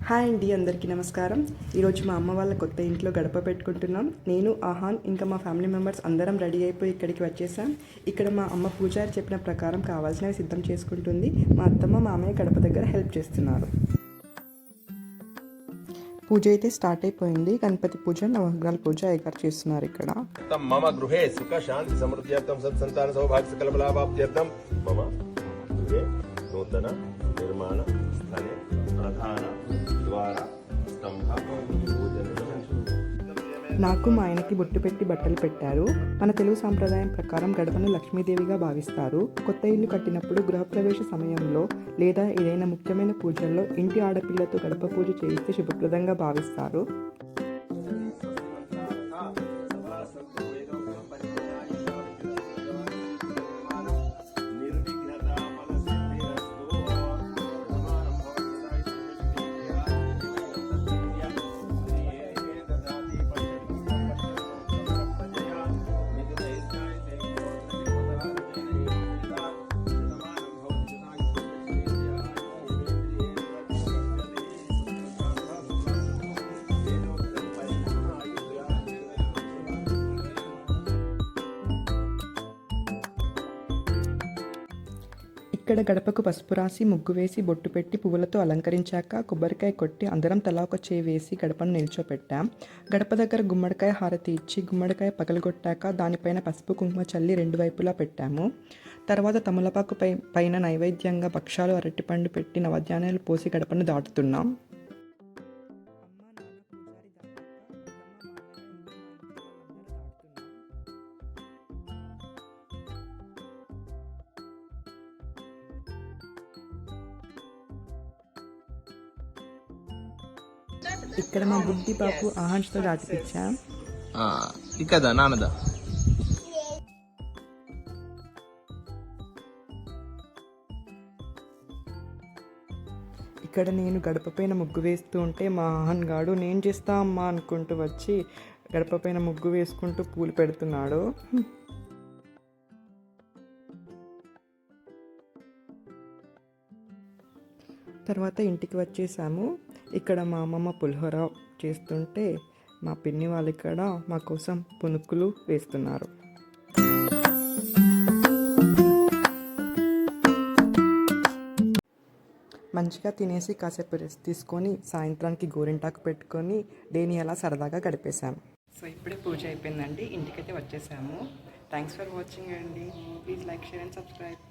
Hi అండి, అందరికీ నమస్కారం. ఈరోజు మా అమ్మ వాళ్ళ కొత్త ఇంట్లో గడప పెట్టుకుంటున్నాం. నేను, ఆహాన్ ఇంకా మా ఫ్యామిలీ మెంబర్స్ అందరం రెడీ అయిపోయి ఇక్కడికి వచ్చేసాం. ఇక్కడ మా అమ్మ పూజారి చెప్పిన ప్రకారం కావాల్సినవి సిద్ధం చేసుకుంటుంది. మా అత్తమ్మ మామయ్య గడప దగ్గర హెల్ప్ చేస్తున్నారు. పూజ అయితే స్టార్ట్ అయిపోయింది. గణపతి పూజ, నవగ్రహాల పూజ అయ్యగారు చేస్తున్నారు. ఇక్కడ మమ గృహే సుఖ శాంతి సమృద్ధ్యర్థం సత్సంతాన సౌభాగ్య సకల ఫలాభాప్త్యర్థం మమ గృహే నూతన నిర్మాణ స్థలే ప్రధాన ద్వార స్తంభ పూజన. నాకు మా ఆయనకి బొట్టు పెట్టి బట్టలు పెట్టారు. మన తెలుగు సాంప్రదాయం ప్రకారం గడపను లక్ష్మీదేవిగా భావిస్తారు. కొత్త ఇల్లు కట్టినప్పుడు గృహప్రవేశ సమయంలో లేదా ఏదైనా ముఖ్యమైన పూజల్లో ఇంటి ఆడపిల్లతో గడప పూజ చేయిస్తే శుభప్రదంగా భావిస్తారు. ఇక్కడ గడపకు పసుపు రాసి, ముగ్గు వేసి, బొట్టు పెట్టి, పువ్వులతో అలంకరించాక కొబ్బరికాయ కొట్టి అందరం తలా ఒక చేయి వేసి గడపను నిల్చోపెట్టాం. గడప దగ్గర గుమ్మడికాయ హారతి ఇచ్చి గుమ్మడికాయ పగలగొట్టాక దానిపైన పసుపు కుంకుమ చల్లి రెండు వైపులా పెట్టాము. తర్వాత తమలపాకు పైన నైవేద్యంగా భక్షాలు, అరటిపండు పెట్టి నవధాన్యాలు పోసి గడపను దాటుతున్నాం. ఇక్కడ మా బుడ్డి పాపు ఆహాన్స్తో దాటిపించాం. ఇక్కదా నాన్నదా ఇక్కడ నేను గడప పైన ముగ్గు వేస్తూ ఉంటే మా ఆహన్ గాడు నేను చేస్తా అమ్మా అనుకుంటూ వచ్చి గడప పైన ముగ్గు వేసుకుంటూ పూలు పెడుతున్నాడు. తర్వాత ఇంటికి వచ్చేసాము. ఇక్కడ మా అమ్మమ్మ పులిహోర చేస్తుంటే మా పిన్ని వాళ్ళు ఇక్కడ మా కోసం పునుకులు వేస్తున్నారు. మంచిగా తినేసి కాసేపు రెస్ట్ తీసుకొని సాయంత్రానికి గోరింటాకు పెట్టుకొని డేని అలా సరదాగా గడిపేశాం. సో ఇప్పుడే పూజ అయిపోయిందండి, ఇంటికైతే వచ్చేసాము. థ్యాంక్స్ ఫర్ వాచింగ్ అండి. Please like, share and subscribe.